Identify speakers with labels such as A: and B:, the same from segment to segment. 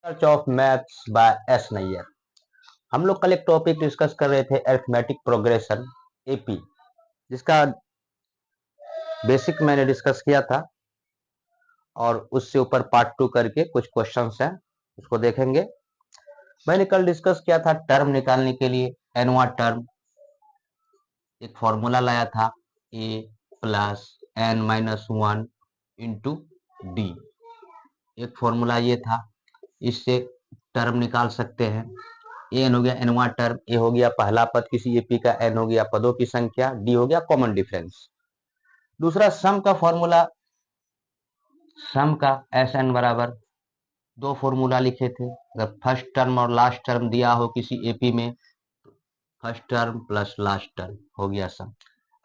A: Church of maths by S Nayyar. हम लोग कल एक टॉपिक डिस्कस कर रहे थे अरिथमेटिक प्रोग्रेशन एपी, जिसका बेसिक मैंने डिस्कस किया था और उससे ऊपर पार्ट 2 करके कुछ क्वेश्चंस हैं, उसको देखेंगे। मैंने कल डिस्कस किया था टर्म निकालने के लिए एनवा टर्म, एक फॉर्मूला लाया था A plus N minus one into D. एक फॉर्मूला ये था, इससे टर्म निकाल सकते हैं। एन हो गया एनवा टर्म, ए हो गया पहला पद किसी एपी का, एन हो गया पदों की संख्या, डी हो गया कॉमन डिफरेंस। दूसरा सम का फॉर्मूला, सम का एस एन बराबर दो फॉर्मूला लिखे थे। अगर फर्स्ट टर्म और लास्ट टर्म दिया हो किसी एपी में, first term plus last term हो गया सम।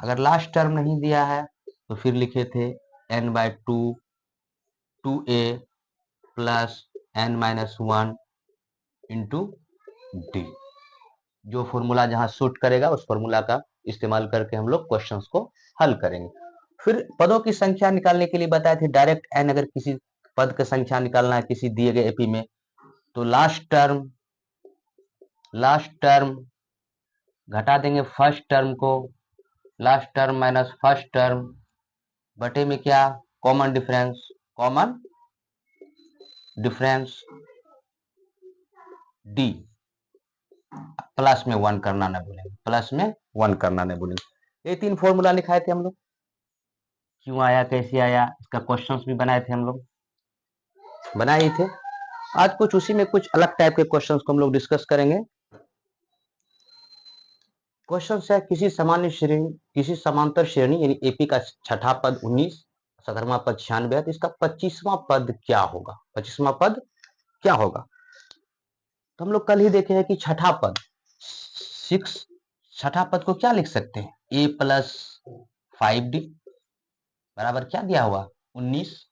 A: अगर लास्ट टर्म नहीं दिया है तो फिर लिखे थे N by two, two A plus N minus one into D. जो फॉर्मूला जहां सूट करेगा उस फॉर्मूला का इस्तेमाल करके हम लोग क्वेश्चंस को हल करेंगे। फिर पदों की संख्या निकालने के लिए बताए थे डायरेक्ट एन, अगर किसी पद की संख्या निकालना है किसी दिए गए एपी में, तो लास्ट टर्म घटा देंगे फर्स्ट टर्म को, last term minus first term बटे में क्या, common difference, common difference D. Plus में वन करना ना भूलेंगे, प्लस में वन करना नहीं भूलेंगे। ये तीन फॉर्मूला लिखाए थे हम लोग। क्यों आया, कैसे आया, इसका क्वेश्चंस भी बनाए थे हम लोग, बनाए ही थे। आज कुछ उसी में कुछ अलग टाइप के क्वेश्चंस को हम लोग डिस्कस करेंगे। क्वेश्चन है किसी सामान्य श्रेणी, किसी समांतर श्रेणी यानी एपी का छठा पद 19, 17वां पद 96 है, तो इसका 25वां पद क्या होगा, 25वां पद क्या होगा। तो हम लोग कल ही देखे हैं कि छठा पद 6, छठा पद को क्या लिख सकते हैं, ए प्लस 5d बराबर क्या दिया हुआ 19।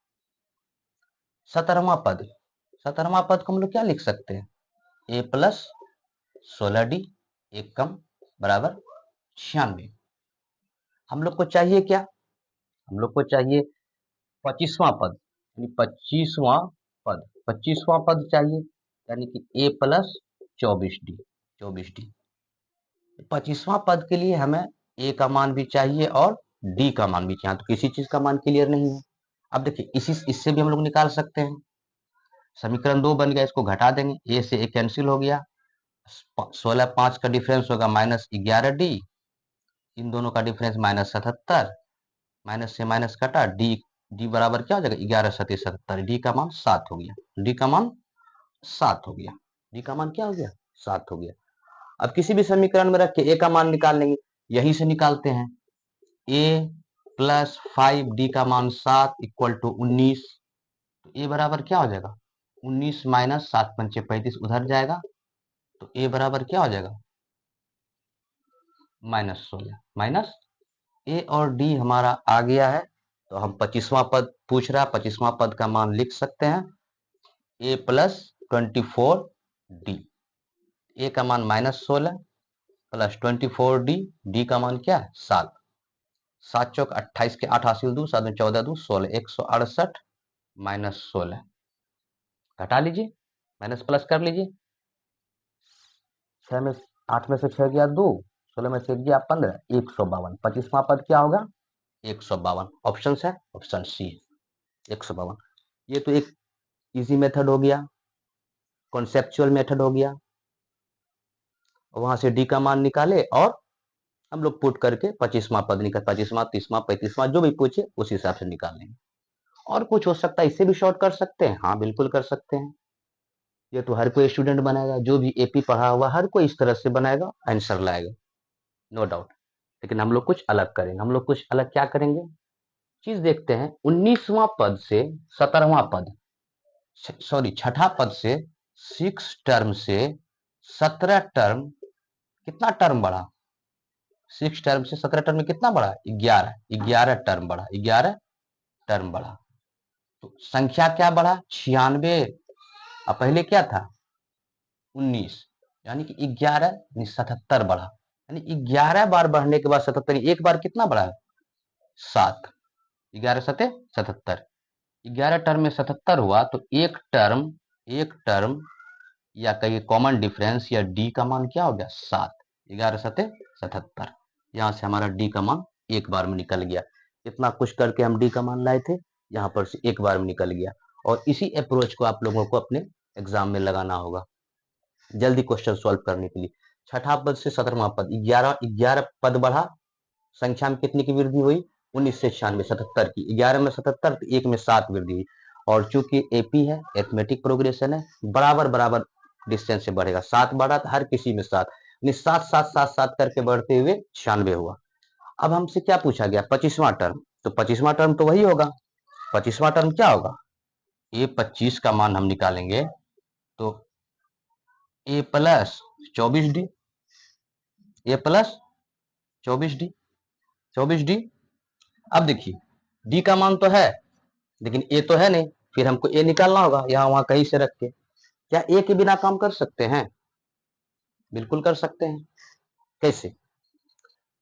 A: 17वां पद, 17वां पद को हम लोग क्या लिख सकते हैं, ए प्लस 16d एक कम बराबर 96। हम लोग को चाहिए क्या, हम लोग को चाहिए 25वां पद, यानी 25वां पद, 25वां पद चाहिए, यानी कि ए प्लस 24d, 24d। 25वां पद के लिए हमें ए का मान भी चाहिए और डी का मान भी चाहिए। तो किसी चीज का मान क्लियर नहीं है। अब देखिए इससे भी हम लोग निकाल सकते हैं। समीकरण 2 बन गया, इसको घटा देंगे, ए से ए कैंसिल हो गया, 16 5 का डिफरेंस होगा माइनस 11d, इन दोनों का डिफरेंस माइनस 77, माइनस से माइनस कटा, डी डी बराबर क्या हो जाएगा 11 सती 77, डी का मान 7 हो गया, डी का मान 7 हो गया, डी का मान क्या हो गया 7 हो गया। अब किसी भी समीकरण में रख के ए का मान निकाल लेंगे, यहीं से निकालते हैं, ए प्लस 5d का मान 7 इक्वल टू 19, तो ए बराबर क्या हो जाएगा 19 माइनस 7 पंचे 35 उधर जाएगा, तो ए बराबर क्या हो जाएगा माइनस 16, माइनस ए और डी हमारा आ गया है। तो हम 25वां पद पूछ रहा है, 25वां पद का मान लिख सकते हैं ए प्लस 24d, ए का मान माइनस 16 प्लस 24d, डी का मान क्या है 7, 7 चौक 28 के 8 हासिल 2, 7 में 14 2 16, 168 माइनस 16 घटा लीजिए, माइनस प्लस कर लीजिए, 6 में 8 में से 6 गया 2, 16 में से 1 गया 15, 152। 25वां पद क्या होगा 152। ऑप्शन है ऑप्शन सी 152। ये तो एक इजी मेथड हो गया, कॉन्सेप्चुअल मेथड हो गया। वहां से डी का मान निकाले और हम लोग पुट करके 25वां पद निकाल, 25वां 30वां 35वां जो भी पूछे उस हिसाब से निकाल लेंगे। और कुछ हो सकता है, इससे भी शॉर्ट कर सकते हैं, हाँ बिल्कुल कर सकते हैं। ये तो हर कोई स्टूडेंट बनाएगा, जो भी एपी पढ़ा हुआ हर कोई इस तरह से बनाएगा, आंसर लाएगा, नो डाउट। लेकिन हम लोग कुछ अलग करेंगे, हम लोग कुछ अलग क्या करेंगे, चीज देखते हैं। 19वां पद से 17वां पद, सॉरी छठा पद से 6 टर्म से 17 टर्म, कितना टर्म बढ़ा, 6 टर्म से 17 टर्म में कितना बढ़ा 11, 11 टर्म बढ़ा, 11 टर्म बढ़ा। तो संख्या क्या बढ़ा 96, और पहले क्या था 19, यानी कि 11 यानी 77 बढ़ा, यानी 11 बार बढ़ने के बाद 77, एक बार कितना बढ़ा 7, 11 सते 77, 11 टर्म में 77 हुआ, तो एक टर्म एक टर्म या कहीं कॉमन डिफरेंस या डी का मान क्या हो गया 7, 11 सते 77। यहाँ से हमारा डी का मान एक बार में निकल गया। इतना कुछ करके हम डी का मान लाए थे, यहाँ पर से एक बार में निकल गया। और इसी अप्रोच को आप लोगों को अपने एग्जाम में लगाना होगा जल्दी क्वेश्चन सॉल्व करने के लिए। छठा पद से 17वां पद, 11 पद बढ़ा, संख्या में कितनी की वृद्धि हुई 19 से 96, 77 की। 11 में 77 तो एक में 7 वृद्धि हुई। और चूंकि एपी है, एथमेटिक प्रोग्रेशन है, बराबर बराबर डिस्टेंस से बढ़ेगा। 7 बढ़ा तो हर किसी में 7, 7 7 7 7 करके बढ़ते हुए 96 हुआ। अब हमसे क्या पूछा गया 25वां टर्म, तो 25वां टर्म तो वही होगा। 25वां टर्म क्या होगा, ए 25 का मान हम निकालेंगे तो ए प्लस 24 डी, ए प्लस 24 डी, 24 डी। अब देखिए डी का मान तो है लेकिन ए तो है नहीं, फिर हमको ए निकालना होगा यहाँ वहां कहीं से रख के। क्या ए के बिना काम कर सकते हैं, बिल्कुल कर सकते हैं। कैसे,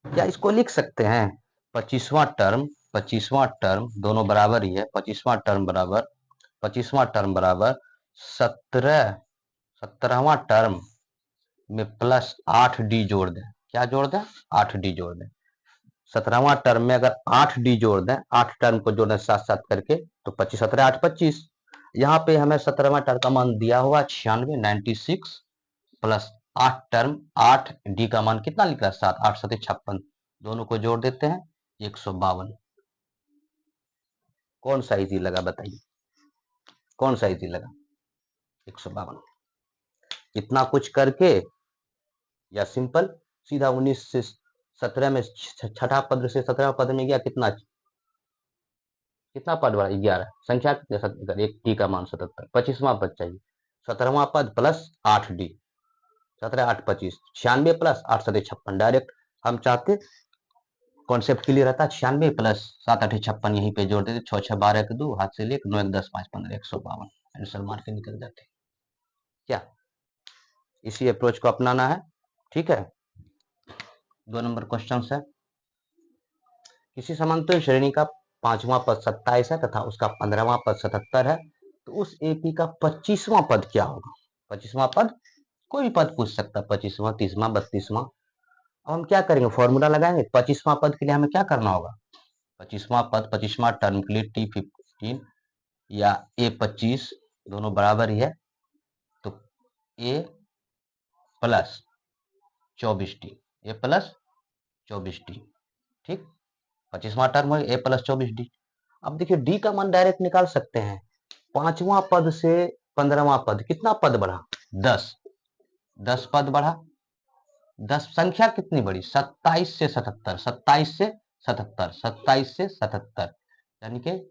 A: क्या इसको लिख सकते हैं 25वां टर्म, 25वां टर्म दोनों बराबर ही है, 25वां टर्म बराबर 25वां टर्म बराबर 17वां टर्म में प्लस 8 डी जोड़ दें। क्या जोड़ दें, 8 डी जोड़ दें। 17वां टर्म में अगर 8 डी जोड़ दें, 8 टर्म को जोड़ दें साथ साथ करके, तो 25 17 8 25। यहाँ पे हमें 17वां टर्म का मान दिया हुआ 96, 96 प्लस 8 टर्म, 8 डी का मान कितना लिख रहा है 7, 8 7 56, दोनों को जोड़ देते हैं 152। कौन सा इजी लगा बताइए, कौन सा इजी लगा 152। इतना कुछ करके या सिंपल सीधा 19 से 17 में छठा पद से 17वां पद में गया, कितना कितना पद बढ़ा 11, संख्या कितने, एक डी का मान 77, 25वां पद चाहिए। 17वां पद प्लस 8 डी, 17 8 25, 96 प्लस 8 7 56। डायरेक्ट हम चाहते कॉन्सेप्ट क्लियर रहता, 96 प्लस 7 8 56 यहीं पे जोड़ देते, 6 6 12 के 2 हाथ से लेकर 9 1 10 5 15 152 आंसर मार के निकल जाते। क्या इसी अप्रोच को अपनाना है, ठीक है। 2 नंबर क्वेश्चन है, किसी समांतर श्रेणी का 5वां पद 27 है तथा उसका 15वां पद 77 है, तो उस एपी का 25वां पद क्या होगा। 25वां पद कोई भी पद पूछ सकता है, 25वां 30वां 32वां। अब हम क्या करेंगे, फॉर्मूला लगाएंगे। 25वां पद के लिए हमें क्या करना होगा, 25वां पद 25वां टर्म के लिए T15 या A25 दोनों बराबर ही है, तो A plus 24D, A plus 24D, ठीक। 25वां टर्म हो A प्लस 24D। अब देखिए डी का मान डायरेक्ट निकाल सकते हैं। 5वां पद से 15वां पद कितना पद बढ़ा 10, 10 पद बढ़ा। 10 संख्या कितनी बड़ी 27 से 77, 27 से 77, 27 से 77 यानी कि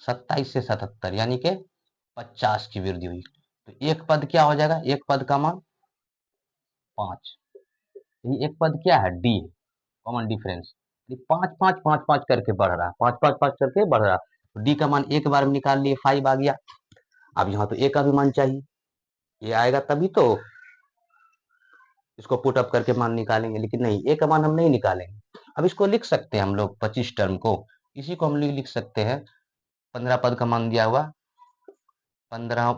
A: 27 से 77 यानी कि 50 की वृद्धि हुई। तो एक पद क्या हो जाएगा, एक पद का मान 5, ये एक पद क्या है डी है, कॉमन डिफरेंस। 5 5 5 5 करके बढ़ रहा है, 5 5 5 करके बढ़ रहा है। तो डी का मान एक बार में निकाल लिए 5 आ गया। अब यहाँ तो ए का भी मान चाहिए, ये आएगा तभी तो इसको पुट अप करके मान निकालेंगे, लेकिन नहीं ए का मान हम नहीं निकालेंगे। अब इसको लिख सकते हैं हम लोग 25 टर्म को, इसी को हम लिख सकते हैं 15 पद का मान दिया हुआ 15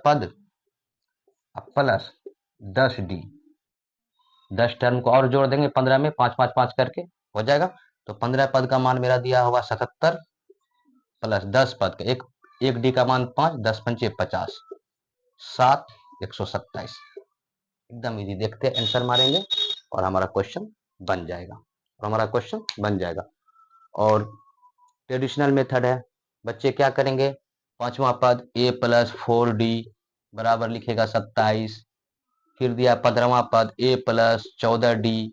A: पद प्लस 10 डी, 10 टर्म को और जोड़ देंगे 15 में 5 5 5 करके हो जाएगा। तो 15 पद का मान मेरा दिया हुआ 77 प्लस 10 पद का एक डी का मान 5, 10 पंचे 50, 7 127। एकदम इजी, देखते हैं आंसर मारेंगे और हमारा क्वेश्चन बन जाएगा, और हमारा क्वेश्चन बन जाएगा। और ट्रेडिशनल मेथड है, बच्चे क्या करेंगे, 5वां पद a प्लस 4d बराबर लिखेगा 27, फिर दिया 15वां पद a प्लस 14d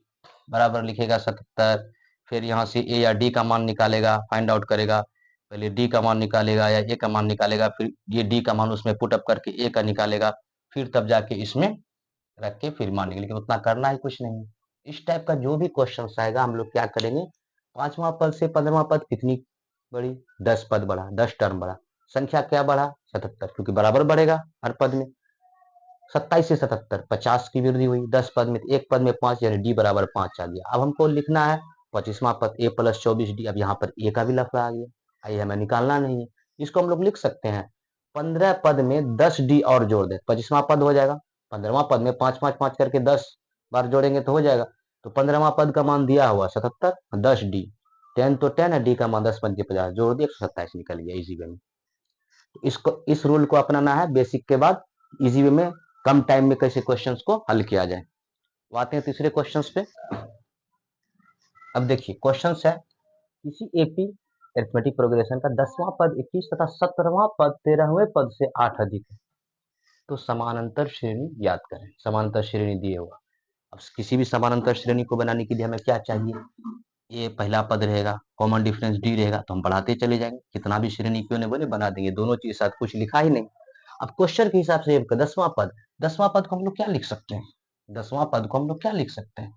A: बराबर लिखेगा 77, फिर यहाँ से a या d का मान निकालेगा, फाइंड आउट करेगा, पहले d का मान निकालेगा या a का मान निकालेगा, फिर ये d का मान उसमें पुट अप करके a का निकालेगा, फिर तब जाके इसमें रख के फिर मान लेंगे। लेकिन उतना करना ही कुछ नहीं। इस टाइप का जो भी क्वेश्चन आएगा हम लोग क्या करेंगे, 5वां पद से 15वां पद कितनी बड़ी 10 पद बढ़ा, 10 टर्म बढ़ा, संख्या क्या बढ़ा 77, क्योंकि बराबर बढ़ेगा हर पद में। 27 से 77 50 की वृद्धि हुई, 10 पद में, एक पद में 5 यानी डी बराबर 5 आ गया। अब हमको लिखना है 25वां पद a प्लस 24d। अब यहाँ पर a का भी लफड़ा आ गया, ये हमें निकालना नहीं है, इसको हम लोग लिख सकते हैं 15 पद में 10 डी और जोड़ दे, 25वां पद हो जाएगा। 15वां पद में 5 5 5 करके 10 बार जोड़ेंगे तो हो जाएगा। तो 15वां पद का मान दिया हुआ 77, 10 डी, 10 तो 10 है, डी का मान 10 पंजे 50, जोड़ दिए 127 निकल गया इजी वे में। तो इसको, इस रूल को अपनाना है बेसिक के बाद इजी वे में कम टाइम में कैसे क्वेश्चंस को हल किया जाए। तो आते हैं तीसरे क्वेश्चंस पे। अब देखिए क्वेश्चंस है, किसी एपी अरिथमेटिक प्रोग्रेशन का 10वां पद 21 तथा 17वां पद 13वें पद से 8 अधिक है, तो समानांतर श्रेणी याद करें। समानांतर श्रेणी दिए हुआ, अब किसी भी समानांतर श्रेणी को बनाने के लिए हमें क्या चाहिए, ये पहला पद रहेगा, कॉमन डिफरेंस डी रहेगा, तो हम बढ़ाते चले जाएंगे, कितना भी श्रेणी क्यों नहीं बोले बना देंगे, दोनों चीज साथ कुछ लिखा ही नहीं। अब क्वेश्चन के हिसाब से 10वां पद, 10वां पद को हम लोग क्या लिख सकते हैं, 10वां पद को हम लोग क्या लिख सकते हैं,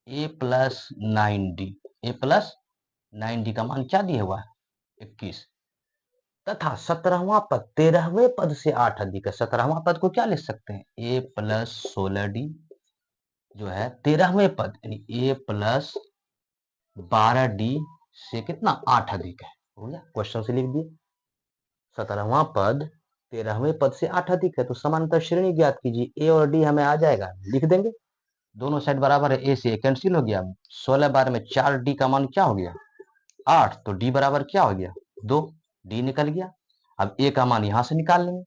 A: ए प्लस 9डी, ए प्लस 9डी का मान क्या दिया हुआ है 21, तथा 17वां पद 13वें पद से 8 अधिक है। 17वां पद को क्या लिख सकते हैं, ए प्लस 16डी जो है 13वें पद यानी ए प्लस 12डी से कितना 8 अधिक है, हो गया, क्वेश्चन से लिख दिए। 17वां पद 13वें पद से 8 अधिक है, तो समांतर श्रेणी ज्ञात कीजिए। ए और डी हमें आ जाएगा, लिख देंगे, दोनों साइड बराबर है, ए से ए कैंसिल हो गया, 16 बार में 4 डी का मान क्या हो गया 8, तो डी बराबर क्या हो गया 2, डी निकल गया। अब ए का मान यहां से निकाल लेंगे,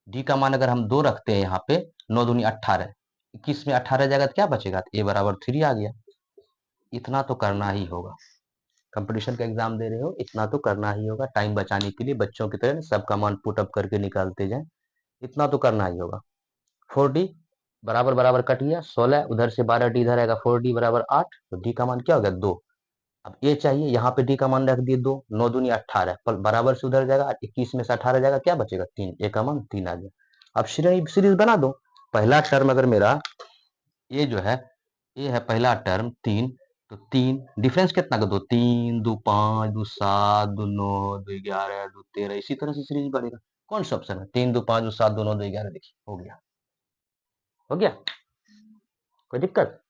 A: डी का मान अगर हम 2 रखते हैं यहाँ पे, 9 दूनी 18, 21 में 18 जाएगा तो क्या बचेगा, ए बराबर 3 आ गया। इतना तो करना ही होगा, कंपटीशन का एग्जाम दे रहे हो, इतना तो करना ही होगा, टाइम बचाने के लिए बच्चों की तरह सबका मान पुट अप करके निकालते जाए, इतना तो करना ही होगा। 4d बराबर बराबर कट गया, 16 उधर से 12d इधर आएगा, 4d बराबर 8, तो d का मान क्या हो गया 2। अब ए चाहिए, यहाँ पे डी का मान रख दिए 2, 9 दूनी 18, पर बराबर से उधर जाएगा, 21 में से 18 जाएगा, क्या बचेगा 3, ए का मान 3 आ गया। अब श्रेणी सीरीज बना दो, पहला टर्म अगर मेरा ये जो है, ये है पहला टर्म 3, तो 3 डिफरेंस कितना का 2, 3 2 5 2 7 2 9 2 11 2 13, इसी तरह से सीरीज बनेगा। कौन सा ऑप्शन है, 3 2 5 2 7 2 9 2 11, देखिए हो गया, हो गया, कोई दिक्कत।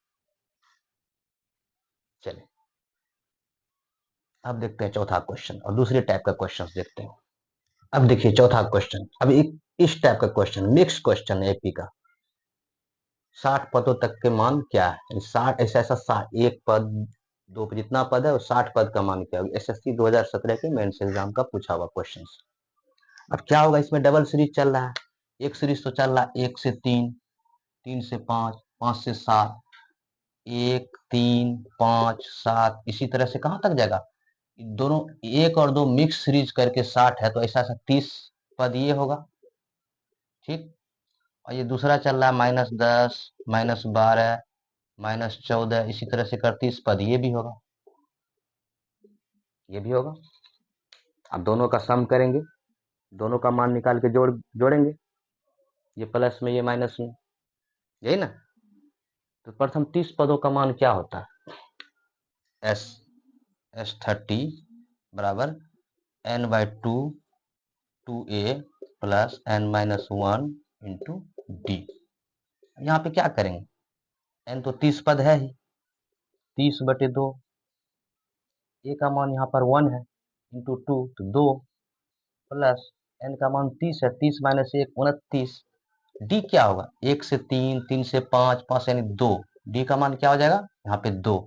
A: चलिए अब देखते हैं चौथा क्वेश्चन, और दूसरे टाइप का क्वेश्चन देखते हैं। अब देखिए चौथा क्वेश्चन, अब एक इस टाइप का क्वेश्चन, मिक्स क्वेश्चन है एपी का, 60 पदों तक के मान क्या है, 60 ऐसा ऐसा 60, एक पद दो पद, जितना पद है और 60 पद का मान क्या होगा, एसएससी 2017 के मेंस एग्जाम का पूछा हुआ क्वेश्चन। अब क्या होगा, इसमें डबल सीरीज चल रहा है, एक सीरीज तो चल रहा है 1 से 3, 3 से 5, 5 से 7, 1 3 5 7, इसी तरह से कहां तक जाएगा, दोनों 1 और 2 मिक्स सीरीज करके 60 है, तो ऐसा ऐसा 30 पद ये होगा, ठीक। और ये दूसरा चल रहा है -10 -12 -14, इसी तरह से कर 30 पद ये भी होगा, ये भी होगा। अब दोनों का सम करेंगे, दोनों का मान निकाल के जोड़ेंगे, ये प्लस में ये माइनस में, यही ना। तो प्रथम 30 पदों का मान क्या होता है, एस S30 बराबर n/2 2a plus n-1 into D. यहाँ पे क्या करेंगे, n तो 30 पद है ही, 30/2, a का मान यहाँ पर 1 है, इंटू 2 तो 2, प्लस n का मान 30 है, 30 माइनस 1 29, डी क्या होगा 1 से 3, 3 से 5, 5 यानी 2, डी का मान क्या हो जाएगा यहाँ पे 2,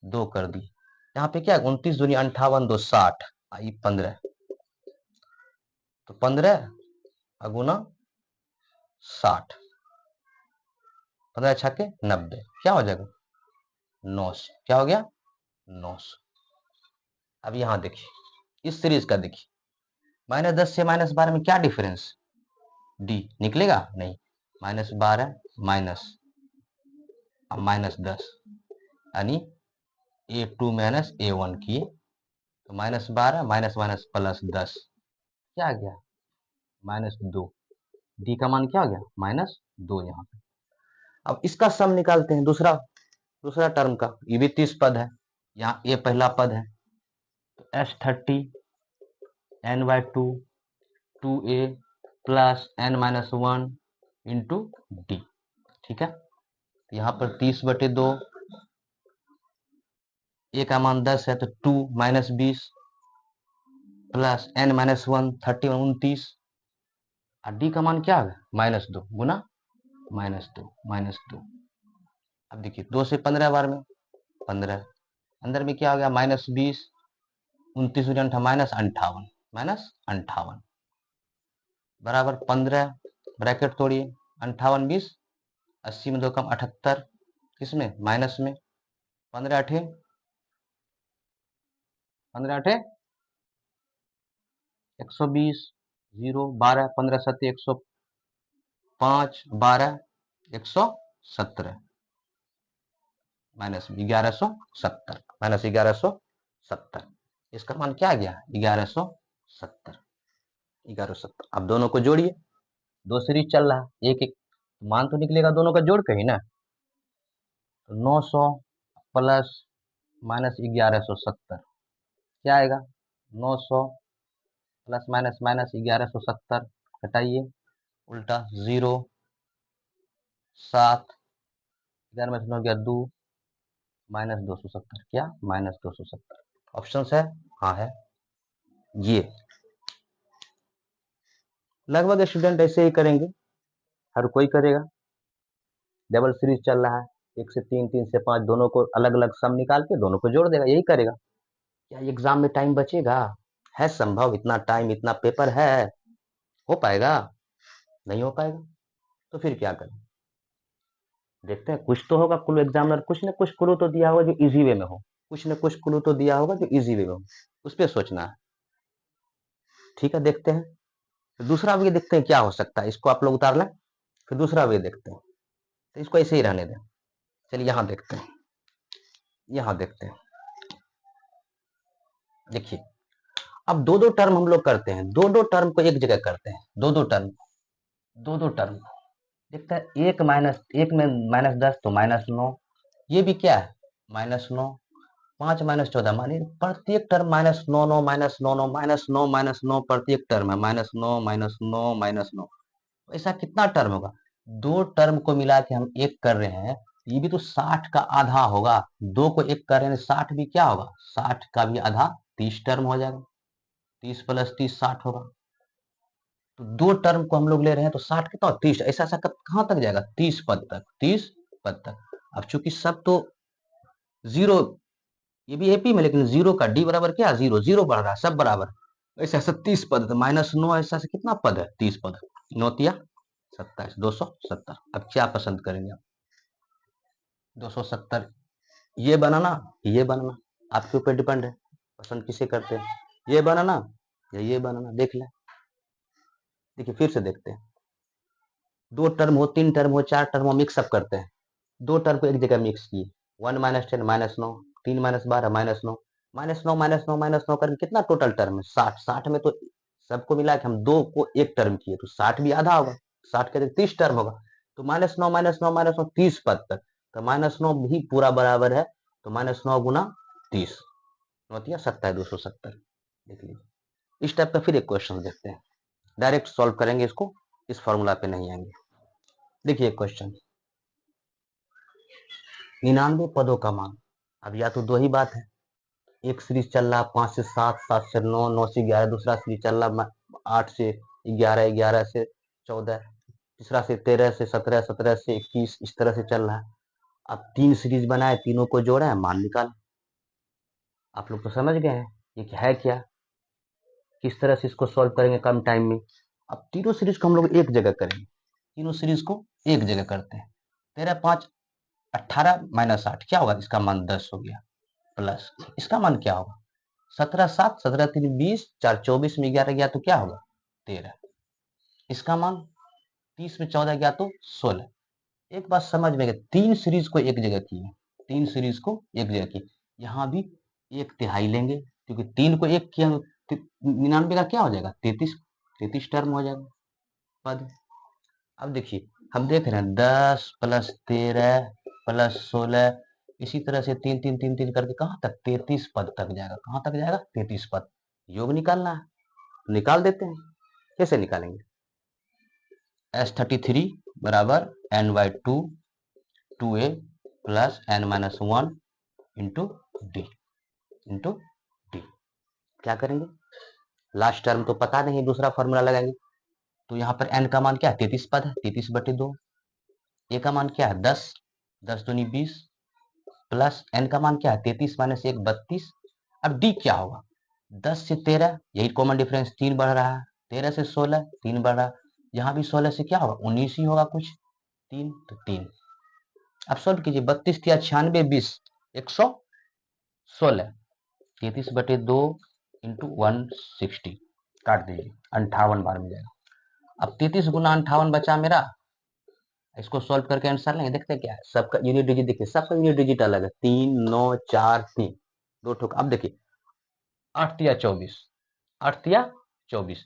A: 2 कर दी, यहाँ पे क्या 29 दूनी 58 2 60 आई 15, तो 15 अगुना 60, 15 छक्के 90, क्या हो जाएगा 900, क्या हो गया 900। अब यहाँ देखिए इस सीरीज का देखिए, -10 से -12 में क्या डिफरेंस, डी निकलेगा नहीं, -12 माइनस -10 यानी A2 माइनस A1 किए, तो -12 माइनस माइनस प्लस 10 क्या आ गया -2, डी का मान क्या आ गया -2 यहाँ पे। अब इसका सम निकालते हैं, दूसरा दूसरा टर्म का, ये भी 30 पद है, यहाँ ए पहला पद है, तो S30 n/2 2a plus n-1 into D, ठीक है। तो यहाँ पर 30/2, ए का मान 10 है तो 2 -20 प्लस n माइनस 1 30 29 और डी का मान क्या है -2 गुना -2 अब देखिए 2 से 15 बार में 15 अंदर में क्या हो गया -20 29 -58 बराबर 15 ब्रैकेट तोड़िए 58 20 80 में 2 कम 78 किसमें माइनस में 15 8 120 0 12 15 7 105 12 117 -1170 -1170 इसका मान क्या आ गया 1170 1170 अब दोनों को जोड़िए दो सीरीज चल रहा है एक एक मान तो निकलेगा दोनों का जोड़ के ही ना तो 900 प्लस माइनस 1170 क्या आएगा 900 प्लस माइनस माइनस 1170 घटाइए उल्टा 0 7 11 में से 9 गया 2 -270 क्या -270 ऑप्शन है हाँ है ये लगभग स्टूडेंट ऐसे ही करेंगे हर कोई करेगा डबल सीरीज चल रहा है 1 से 3 3 से 5 दोनों को अलग अलग सम निकाल के दोनों को जोड़ देगा यही करेगा क्या एग्जाम में टाइम बचेगा है संभव इतना टाइम इतना पेपर है हो पाएगा नहीं हो पाएगा तो फिर क्या करें देखते हैं कुछ तो होगा क्लू एग्जामिनर कुछ न कुछ क्लू तो दिया होगा जो इजी वे में हो कुछ न कुछ क्लू तो दिया होगा जो इजी वे में हो उस पर सोचना है ठीक है देखते हैं तो दूसरा वे देखते हैं क्या हो सकता है इसको आप लोग उतार लें फिर दूसरा वे देखते हैं तो इसको ऐसे ही रहने दें चलिए यहाँ देखते हैं यहाँ देखते हैं देखिए अब दो दो टर्म हम लोग करते हैं दो दो टर्म को एक जगह करते हैं दो दो टर्म देखते हैं एक में -10 तो -9 ये भी क्या है -9 5 -14 मानिए प्रत्येक टर्म -9 9 -9 9 -9 -9 प्रत्येक टर्म है -9 -9 -9 ऐसा कितना टर्म होगा दो टर्म को मिला के हम एक कर रहे हैं ये भी तो 60 का आधा होगा दो को एक कर रहे हैं 60 भी क्या होगा 60 का भी आधा 30 टर्म हो जाएगा 30 प्लस 30 60 होगा तो दो टर्म को हम लोग ले रहे हैं तो 60 कितना 30 ऐसा ऐसा कहां तक जाएगा 30 पद तक 30 पद तक अब चूंकि सब तो जीरो ये भी एपी में लेकिन जीरो का डी बराबर क्या जीरो जीरो बढ़ रहा है सब बराबर ऐसा ऐसा 30 पद तो -9 ऐसा से कितना पद है 30 पद 9 27 270 अब क्या पसंद करेंगे आप 270 ये बनाना आपके ऊपर डिपेंड है पसंद किसे करते हैं ये बनाना या ये बनाना देख लें देखिए फिर से देखते हैं दो टर्म हो तीन टर्म हो चार टर्म हो मिक्सअप करते हैं दो टर्म को एक जगह मिक्स किए 1 -10 -9 3 -12 -9 -9 -9 -9 करके कितना टोटल टर्म है 60 60 में तो सबको मिला के हम दो को एक टर्म किए तो 60 भी आधा होगा 60 के 30 टर्म होगा तो -9 -9 -9 30 पद तक तो -9 भी पूरा बराबर है तो -9 गुना 30 नौतिया 270 देख लीजिए इस टाइप का फिर एक क्वेश्चन देखते हैं डायरेक्ट सॉल्व करेंगे इसको इस फॉर्मूला पे नहीं आएंगे देखिए क्वेश्चन 99 पदों का मान अब या तो दो ही बात है एक सीरीज चल रहा 5 से 7 7 से 9 9 से 11 दूसरा सीरीज चल रहा 8 से 11 11 से 14 तीसरा से 13 से 17 17 से 21 इस तरह से चल रहा है अब तीन सीरीज बनाए तीनों को जोड़ा है मान निकाल आप लोग तो समझ गए हैं ये क्या है क्या किस तरह से इसको सॉल्व करेंगे कम टाइम में अब तीनों सीरीज को हम लोग एक जगह करेंगे तीनों सीरीज को एक जगह करते हैं 13 5 18 -8 क्या होगा इसका मान 10 हो गया प्लस इसका मान क्या होगा 17 7 17 3 20 4 24 में 11 गया तो क्या होगा 13 इसका मान 30 में 14 गया तो 16 एक बात समझ में गई तीन सीरीज को एक जगह की तीन सीरीज को एक जगह की यहाँ भी एक तिहाई लेंगे क्योंकि तीन को एक किया 99 का क्या हो जाएगा 33 टर्म हो जाएगा पद अब देखिए हम देख रहे हैं 10 प्लस 13 प्लस 16 इसी तरह से 3 3 3 3 करके कहां तक 33 पद तक जाएगा कहां तक जाएगा 33 पद योग निकालना है तो निकाल देते हैं कैसे निकालेंगे S33 बराबर n/2 2a plus n-1 into D क्या करेंगे लास्ट टर्म तो पता नहीं, दूसरा फॉर्मूला लगाएंगे। तो यहाँ पर n का मान क्या है, 33 पद है, 33/2। a का मान क्या है, 10, 10 दूनी 20, प्लस n का मान क्या है, 33 - 1 32। अब d क्या होगा, 10 से 13, यही कॉमन डिफरेंस, 3 बढ़ रहा है, 13 से 16, 3 बढ़ रहा है, यहाँ भी 16 से क्या होगा, 19 ही होगा कुछ, 3 तो 3। अब सॉल्व कीजिए, 32 या 96 20 116, 33/2 इंटू 160, काट दीजिए, 58 बार मिल जाएगा। अब 33 गुना 58 बचा मेरा, इसको सॉल्व करके आंसर लेंगे, देखते हैं क्या है। सबका यूनिट डिजिट देखिए, सबका यूनिट डिजिट अलग है, 3 9 4 3, दो ठोक। अब देखिए 8 या 24, 8 या 24,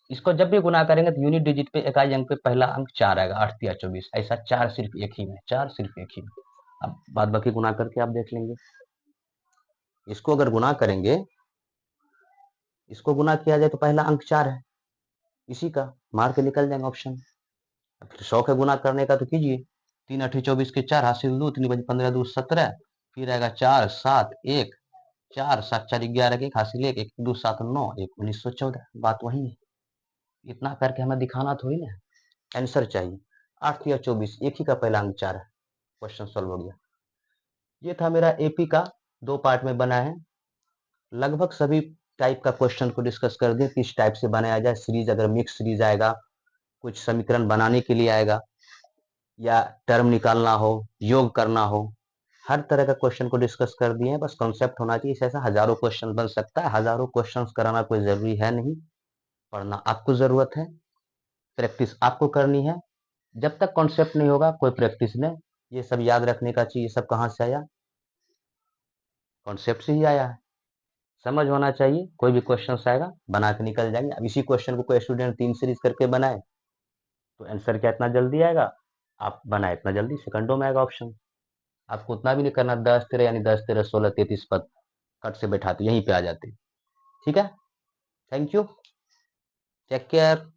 A: इसको जब भी गुना करेंगे तो यूनिट डिजिट पे इकाई अंक पे पहला अंक 4 आएगा, 8 या 24, ऐसा 4 सिर्फ एक ही में, 4 सिर्फ एक ही में। अब बाद बाकी गुना करके आप देख लेंगे। इसको अगर गुना करेंगे, इसको गुना किया जाए तो पहला अंक 4 है, इसी का मार के निकल जाएंगे ऑप्शन। फिर 100 का गुना करने का तो कीजिए, 3 8 24 के 4 हासिल 2, 3 5 15 2 17, फिर आएगा 4 7 1, 4 7 4 11 के 1 हासिल 1, 1 2 7 9, 1 1914। बात वही है, इतना करके हमें दिखाना थोड़ी ना, आंसर चाहिए। 8 या 24, एक ही का पहला अंक 4 है, क्वेश्चन सॉल्व हो गया। ये था मेरा एपी का, 2 पार्ट में बना है। लगभग सभी टाइप का क्वेश्चन को डिस्कस कर दिए, किस टाइप से बनाया जाए। सीरीज अगर मिक्स सीरीज आएगा, कुछ समीकरण बनाने के लिए आएगा, या टर्म निकालना हो, योग करना हो, हर तरह का क्वेश्चन को डिस्कस कर दिए हैं। बस कॉन्सेप्ट होना चाहिए, ऐसा हजारों क्वेश्चन बन सकता है। हजारों क्वेश्चन कराना कोई जरूरी है नहीं, पढ़ना आपको जरूरत है, प्रैक्टिस आपको करनी है। जब तक कॉन्सेप्ट नहीं होगा कोई प्रैक्टिस नहीं। ये सब याद रखने का चाहिए, सब कहाँ से आया, कॉन्सेप्ट से ही आया है। समझ होना चाहिए, कोई भी क्वेश्चन आएगा बना के निकल जाएंगे। अब इसी क्वेश्चन को कोई स्टूडेंट 3 सीरीज करके बनाए तो आंसर क्या इतना जल्दी आएगा, आप बनाए इतना जल्दी, सेकंडों में आएगा ऑप्शन। आपको उतना भी नहीं करना, 10 13 यानी 10 13 16 33 पद कट से बैठाते यहीं पे आ जाते। ठीक है, थैंक यू, टेक केयर।